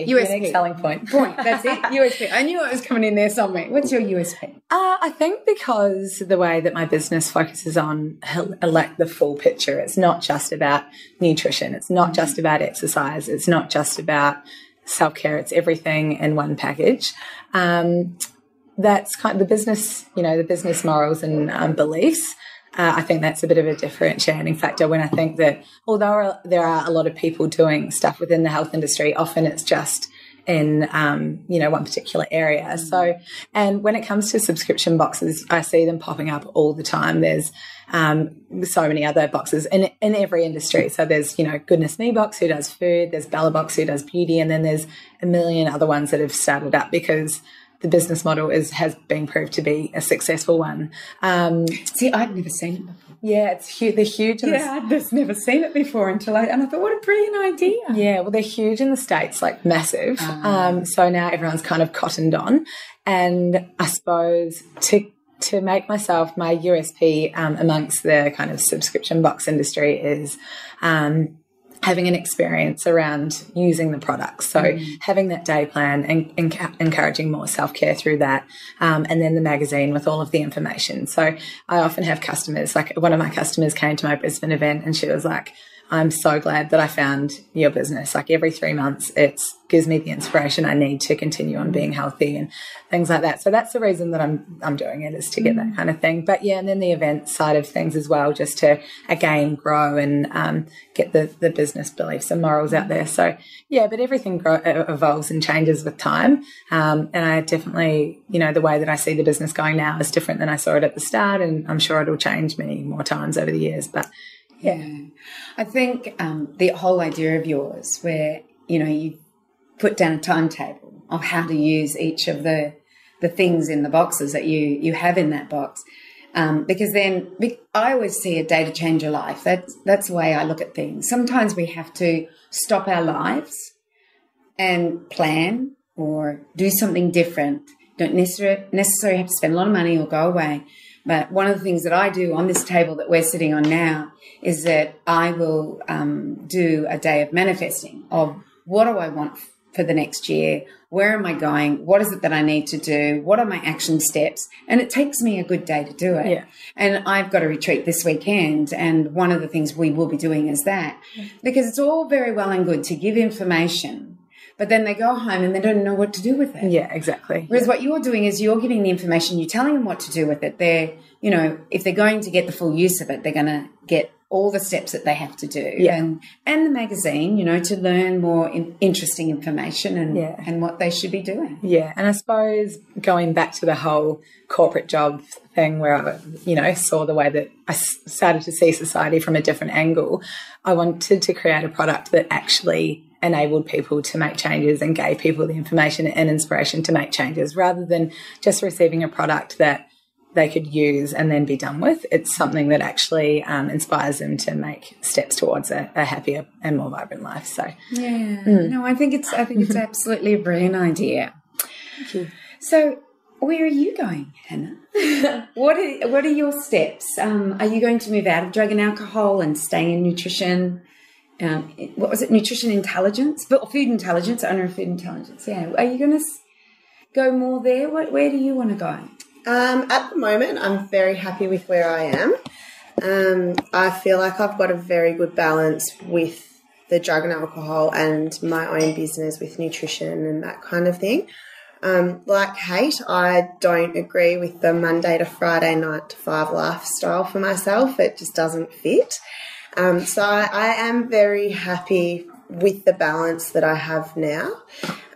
Unique selling point. That's it. USP. I knew it was coming in there somewhere. What's your USP? I think because the way that my business focuses on like the full picture, it's not just about nutrition. It's not just about exercise. It's not just about self-care. It's everything in one package. That's kind of the business, the business morals and beliefs. I think that's a bit of a differentiating factor when I think that although there are a lot of people doing stuff within the health industry, often it's just in, one particular area. So, and when it comes to subscription boxes, I see them popping up all the time. There's so many other boxes in every industry. So there's, Goodness Me Box who does food, there's Bella Box who does beauty, and then there's a million other ones that have started up because the business model has been proved to be a successful one. See, I'd never seen it before. Yeah, it's huge. They're huge. I'd just never seen it before and I thought, what a brilliant idea. Yeah, well, they're huge in the States, like massive. So now everyone's kind of cottoned on. And I suppose to make myself my USP amongst the kind of subscription box industry is having an experience around using the products. So having that day plan and encouraging more self-care through that, and then the magazine with all of the information. So I often have customers, like one of my customers came to my Brisbane event and she was like, I'm so glad that I found your business. Like every 3 months, it gives me the inspiration I need to continue on being healthy and things like that. So that's the reason that I'm doing it, is to get that kind of thing. But yeah, and then the event side of things as well, just to again grow and get the business beliefs and morals out there. So yeah, but everything evolves and changes with time. And I definitely, the way that I see the business going now is different than I saw it at the start, and I'm sure it'll change many more times over the years. But yeah, I think the whole idea of yours where, you put down a timetable of how to use each of the things in the boxes that you have in that box, because then I always see a day to change your life. That's the way I look at things. Sometimes we have to stop our lives and plan or do something different. Don't necessarily have to spend a lot of money or go away. But one of the things that I do on this table that we're sitting on now is that I will do a day of manifesting of what do I want for the next year, where am I going, what is it that I need to do, what are my action steps, and it takes me a good day to do it. Yeah. And I've got a retreat this weekend, and one of the things we will be doing is that, because it's all very well and good to give information, but then they go home and they don't know what to do with it. Yeah, exactly. Whereas what you're doing is you're giving the information, you're telling them what to do with it. They're, if they're going to get the full use of it, they're going to get all the steps that they have to do. Yeah. And the magazine, to learn more interesting information and what they should be doing. Yeah, and I suppose going back to the whole corporate job thing where I, saw the way that I started to see society from a different angle, I wanted to create a product that actually enabled people to make changes and gave people the information and inspiration to make changes, rather than just receiving a product that they could use and then be done with. It's something that actually inspires them to make steps towards a happier and more vibrant life. So yeah, no, I think it's absolutely a brilliant idea. Thank you. So where are you going, Hannah? What are your steps? Are you going to move out of drug and alcohol and stay in nutrition? What was it? Nutrition intelligence, food intelligence, owner of food intelligence. Yeah. Are you going to go more there? Where do you want to go? At the moment, I'm very happy with where I am. I feel like I've got a very good balance with the drug and alcohol and my own business with nutrition and that kind of thing. Like Kate, I don't agree with the Monday to Friday 9 to 5 lifestyle for myself. It just doesn't fit. So I am very happy with the balance that I have now.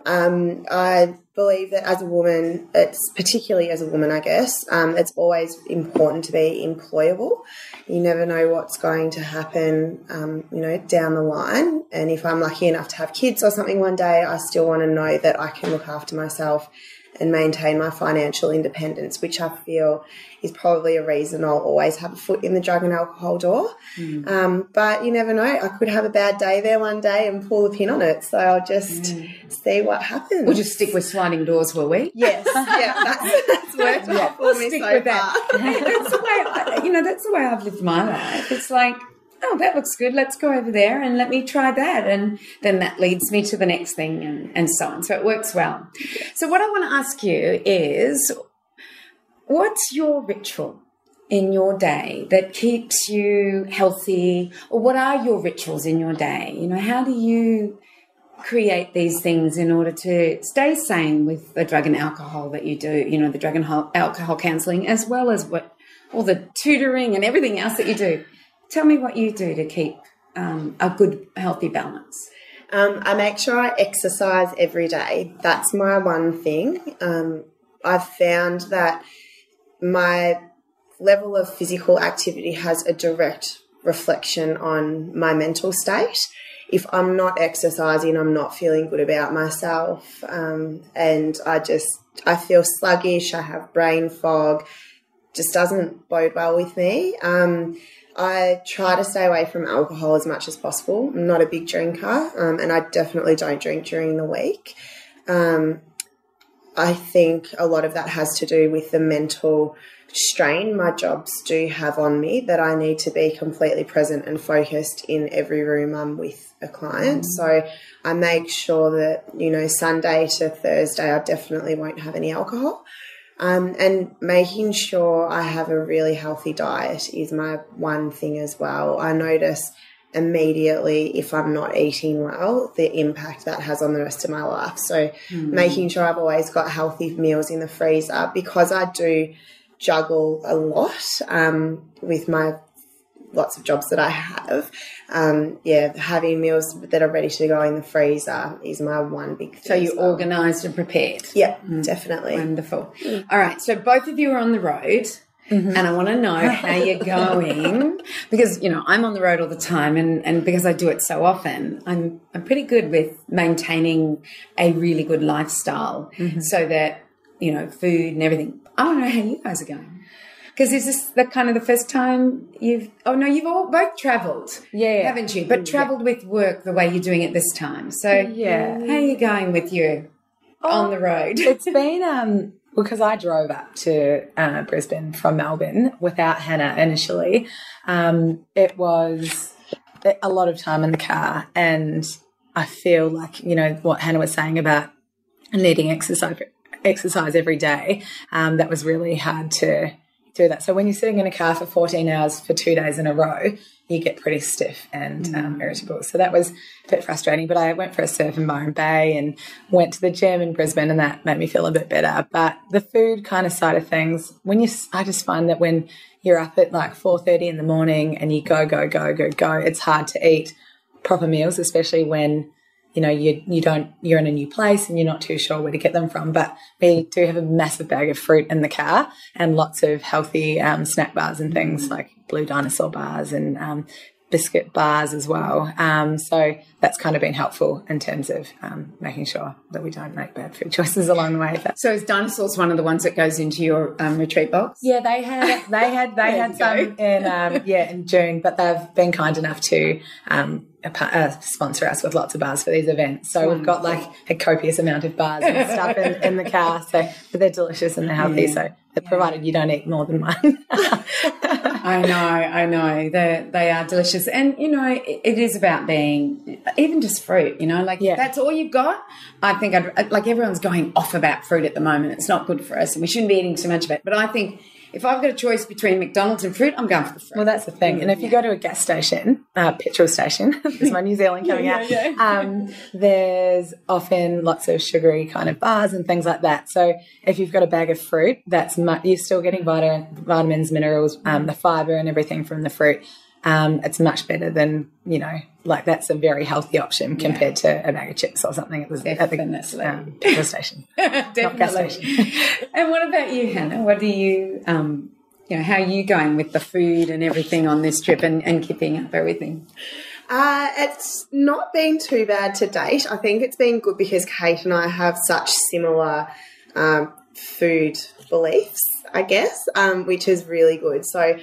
I believe that as a woman, it's particularly as a woman, I guess, it's always important to be employable. You never know what's going to happen, down the line. And if I'm lucky enough to have kids or something one day, I still want to know that I can look after myself and maintain my financial independence, which I feel is probably a reason I'll always have a foot in the drug and alcohol door. But you never know. I could have a bad day there one day and pull the pin on it. So I'll just see what happens. We'll just stick with sliding doors for a week. Yes. Yeah, that's worked out for me so far. That's the way, that's the way I've lived my life. It's like, oh, that looks good. Let's go over there and let me try that. And then that leads me to the next thing and so on. So it works well. So what I want to ask you is, what's your ritual in your day that keeps you healthy? Or what are your rituals in your day? How do you create these things in order to stay sane with the drug and alcohol that you do, the drug and alcohol counselling, as well as all the tutoring and everything else that you do? Tell me what you do to keep a good, healthy balance. I make sure I exercise every day. That's my one thing. I've found that my level of physical activity has a direct reflection on my mental state. If I'm not exercising, I'm not feeling good about myself, and I just I feel sluggish, I have brain fog, just doesn't bode well with me. I try to stay away from alcohol as much as possible. I'm not a big drinker, and I definitely don't drink during the week. I think a lot of that has to do with the mental strain my jobs do have on me, that I need to be completely present and focused in every room I'm with a client. So I make sure that, you know, Sunday to Thursday I definitely won't have any alcohol. And making sure I have a really healthy diet is my one thing as well. I notice immediately if I'm not eating well, the impact that has on the rest of my life. So making sure I've always got healthy meals in the freezer, because I do juggle a lot with my lots of jobs that I have. Having meals that are ready to go in the freezer is my one big thing. So you're organised and prepared. Yeah, definitely. Wonderful. All right, so both of you are on the road. And I want to know how you're going, because, you know, I'm on the road all the time, and because I do it so often, I'm pretty good with maintaining a really good lifestyle so that, you know, food and everything. I want to know how you guys are going. Because is this the kind of the first time you've all both travelled, haven't you? But travelled with work the way you're doing it this time. So how are you going with you on the road? It's been because I drove up to Brisbane from Melbourne without Hannah initially. It was a lot of time in the car, and I feel like, you know, what Hannah was saying about needing exercise every day, that was really hard to do that. So when you're sitting in a car for 14 hours for 2 days in a row, you get pretty stiff and irritable. So that was a bit frustrating. But I went for a surf in Byron Bay and went to the gym in Brisbane, and that made me feel a bit better. But the food kind of side of things, I just find that when you're up at like 4:30 in the morning and you go, it's hard to eat proper meals, especially when, you know, you're in a new place and you're not too sure where to get them from. But we do have a massive bag of fruit in the car and lots of healthy snack bars and things like Blue Dinosaur bars and biscuit bars as well. So that's kind of been helpful in terms of making sure that we don't make bad food choices along the way. So is Dinosaurs one of the ones that goes into your retreat box? Yeah, they had some in June, but they've been kind enough to sponsor us with lots of bars for these events. So we've got like a copious amount of bars and stuff in the car. So but they're delicious and they're healthy. So provided you don't eat more than one. I know. They are delicious. And, you know, it is about being, even just fruit, you know, like that's all you've got. I think like everyone's going off about fruit at the moment. It's not good for us and we shouldn't be eating too much of it. But I think if I've got a choice between McDonald's and fruit, I'm going for the fruit. Well, that's the thing. And if you go to a gas station, petrol station, there's my New Zealand coming out, there's often lots of sugary kind of bars and things like that. So if you've got a bag of fruit, you're still getting vitamins, minerals, the fibre and everything from the fruit. It's much better than, you know, like that's a very healthy option compared to a bag of chips or something at the petrol station. Definitely. Not gas station. And what about you, Hannah? What do you, you know, how are you going with the food and everything on this trip and keeping up everything? It's not been too bad to date. I think it's been good because Kate and I have such similar food beliefs, I guess, which is really good. So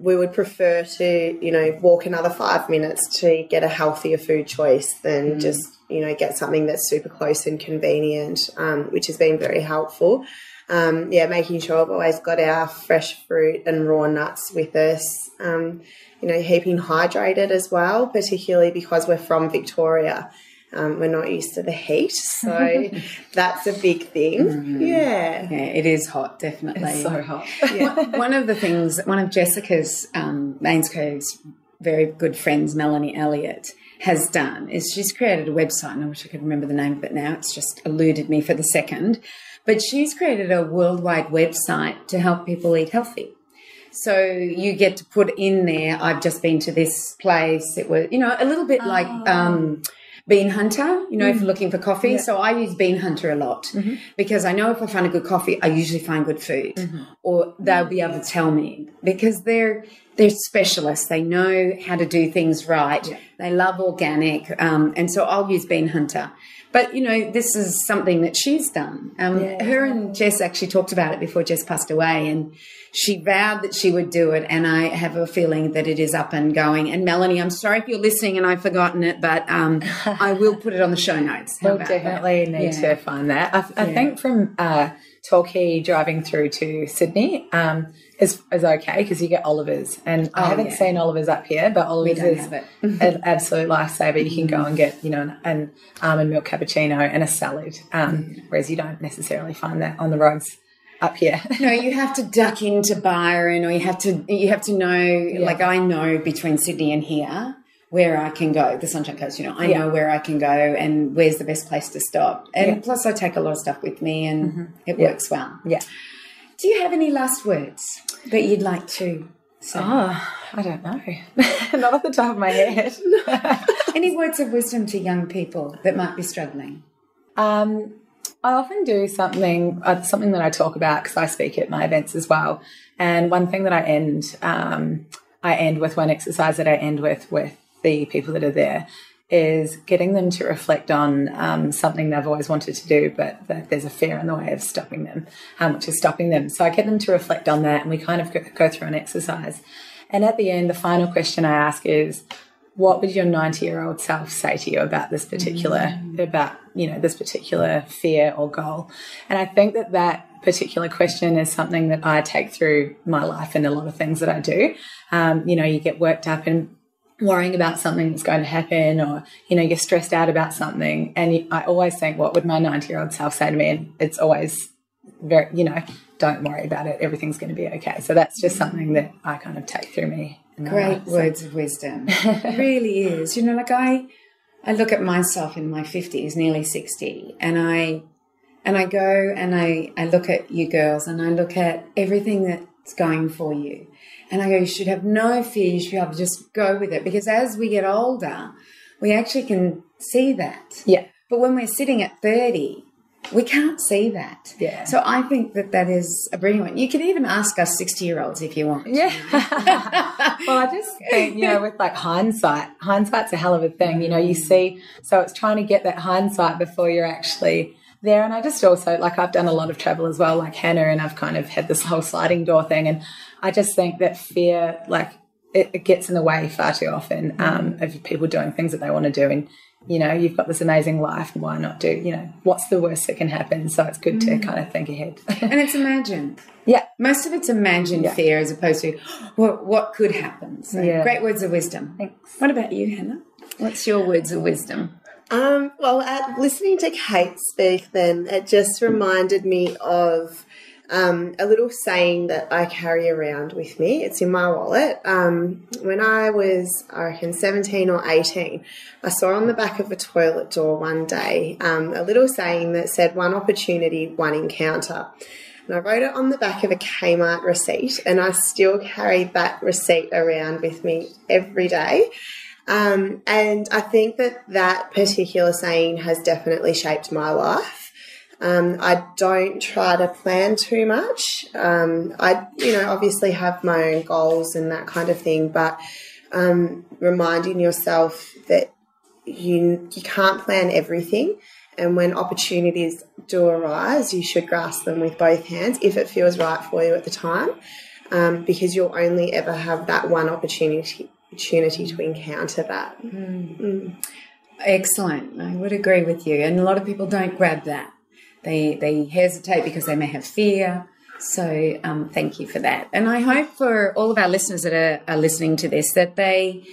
we would prefer to, you know, walk another 5 minutes to get a healthier food choice than just, you know, get something that's super close and convenient, which has been very helpful. Making sure I've always got our fresh fruit and raw nuts with us, you know, keeping hydrated as well, particularly because we're from Victoria. We're not used to the heat, so that's a big thing. Yeah, it is hot, definitely. It's so hot. One of Jessica's, Mainsco's very good friends, Melanie Elliott, has done is she's created a website, and I wish I could remember the name of it now. It's just eluded me for the second. But she's created a worldwide website to help people eat healthy. So you get to put in there, I've just been to this place. It was, you know, a little bit like Bean Hunter, you know, if you're looking for coffee. Yeah. So I use Bean Hunter a lot because I know if I find a good coffee, I usually find good food or they'll be able to tell me because they're specialists. They know how to do things right. Yeah. They love organic. And so I'll use Bean Hunter. But, you know, this is something that she's done. Her and Jess actually talked about it before Jess passed away, and she vowed that she would do it, and I have a feeling that it is up and going. And Melanie, I'm sorry if you're listening and I've forgotten it, but I will put it on the show notes. We'll definitely need to find that. I think from Torquay driving through to Sydney is okay because you get Oliver's, and I haven't seen Oliver's up here, but Oliver's is an absolute lifesaver. You can go and get, you know, an almond milk cappuccino and a salad, whereas you don't necessarily find that on the roads up here. No, you have to duck into Byron, or you have to know, like I know between Sydney and here where I can go, the Sunshine Coast, you know, I know where I can go and where's the best place to stop. And plus I take a lot of stuff with me, and it works well. Yeah. Do you have any last words that you'd like to say? Oh, I don't know. Not off the top of my head. Any words of wisdom to young people that might be struggling? I often do something that I talk about because I speak at my events as well. And one thing that I end with, one exercise that I end with the people that are there, is getting them to reflect on something they've always wanted to do, but that there's a fear in the way of stopping them, which is stopping them. So I get them to reflect on that, and we kind of go through an exercise. And at the end, the final question I ask is, what would your 90-year-old self say to you about this particular, this particular fear or goal? And I think that particular question is something that I take through my life and a lot of things that I do. You get worked up and worrying about something that's going to happen, or, you know, you're stressed out about something. And I always think, what would my 90-year-old self say to me? And it's always very, don't worry about it. Everything's going to be okay. So that's just something that I kind of take through me. Great words of wisdom. It really is. You know, like I look at myself in my 50s, nearly 60, and I go and I look at you girls, and I look at everything that's going for you. And I go, you should have no fear. You should be able to just go with it, because as we get older, we actually can see that. Yeah. But when we're sitting at 30, we can't see that. Yeah. So I think that is a brilliant one. You can even ask us 60-year-olds if you want. Yeah. Well, I just think, with like hindsight's a hell of a thing. You see, so it's trying to get that hindsight before you're actually there. And I just also, like, I've done a lot of travel as well, like Hannah, and I've kind of had this whole sliding door thing. And I just think that fear, like, it gets in the way far too often of people doing things that they want to do. And, you've got this amazing life. Why not do, what's the worst that can happen? So it's good to kind of think ahead. And it's imagined. Yeah. Most of it's imagined fear as opposed to what could happen. So great words of wisdom. Thanks. What about you, Hannah? What's your words of wisdom? Listening to Kate speak then, it just reminded me of a little saying that I carry around with me. It's in my wallet. When I was, I reckon, 17 or 18, I saw on the back of a toilet door one day a little saying that said, one opportunity, one encounter. And I wrote it on the back of a Kmart receipt, and I still carry that receipt around with me every day. And I think that particular saying has definitely shaped my life. I don't try to plan too much. I obviously have my own goals and that kind of thing, but reminding yourself that you can't plan everything, and when opportunities do arise, you should grasp them with both hands if it feels right for you at the time, because you'll only ever have that one opportunity to encounter that. Excellent. I would agree with you. And a lot of people don't grab that. They hesitate because they may have fear. So thank you for that. And I hope for all of our listeners that are listening to this that they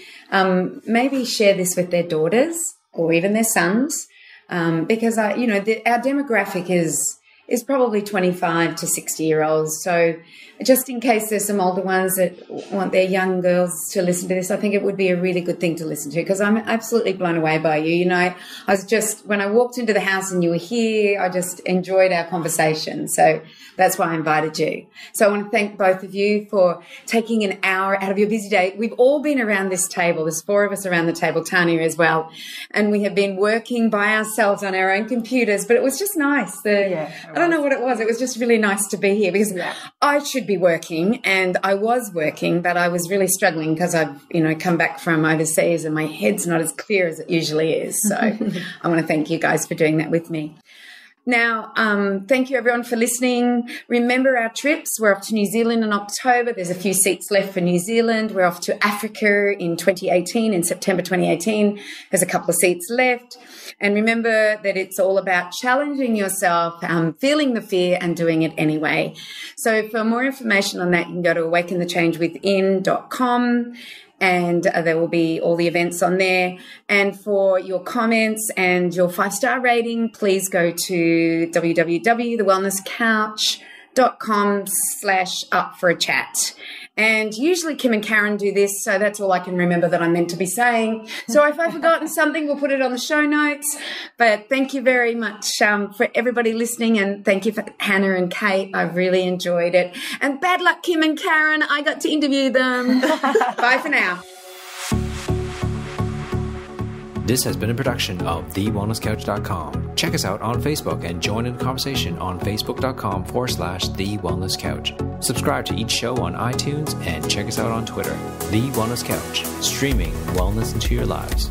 maybe share this with their daughters or even their sons, because our demographic is probably 25 to 60-year-olds. So just in case there's some older ones that want their young girls to listen to this, I think it would be a really good thing to listen to, because I'm absolutely blown away by you. I was just, when I walked into the house and you were here, I just enjoyed our conversation. So that's why I invited you. So I want to thank both of you for taking an hour out of your busy day. We've all been around this table. There's 4 of us around the table, Tarnea as well. And we have been working by ourselves on our own computers, but it was just nice. I don't know what it was. It was just really nice to be here because I should be working, and I was working, but I was really struggling because I've, come back from overseas and my head's not as clear as it usually is. So I want to thank you guys for doing that with me. Now, thank you everyone for listening. Remember our trips. We're off to New Zealand in October. There's a few seats left for New Zealand. We're off to Africa in 2018, in September 2018. There's a couple of seats left. And remember that it's all about challenging yourself, feeling the fear and doing it anyway. So for more information on that, you can go to awakenthechangewithin.com. And there will be all the events on there. And for your comments and your 5-star rating, please go to www.thewellnesscouch.com/up-for-a-chat. And usually Kim and Karen do this, so that's all I can remember that I'm meant to be saying. So if I've forgotten something, we'll put it on the show notes. But thank you very much for everybody listening, and thank you for Hannah and Kate. I really enjoyed it. And bad luck, Kim and Karen. I got to interview them. Bye for now. This has been a production of TheWellnessCouch.com. Check us out on Facebook and join in the conversation on Facebook.com/TheWellnessCouch. Subscribe to each show on iTunes and check us out on Twitter. The Wellness Couch, streaming wellness into your lives.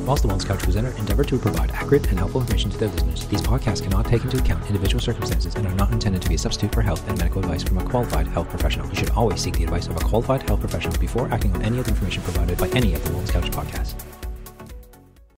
Whilst the Wellness Couch presenter endeavor to provide accurate and helpful information to their listeners, these podcasts cannot take into account individual circumstances and are not intended to be a substitute for health and medical advice from a qualified health professional. You should always seek the advice of a qualified health professional before acting on any of the information provided by any of the Wellness Couch podcasts.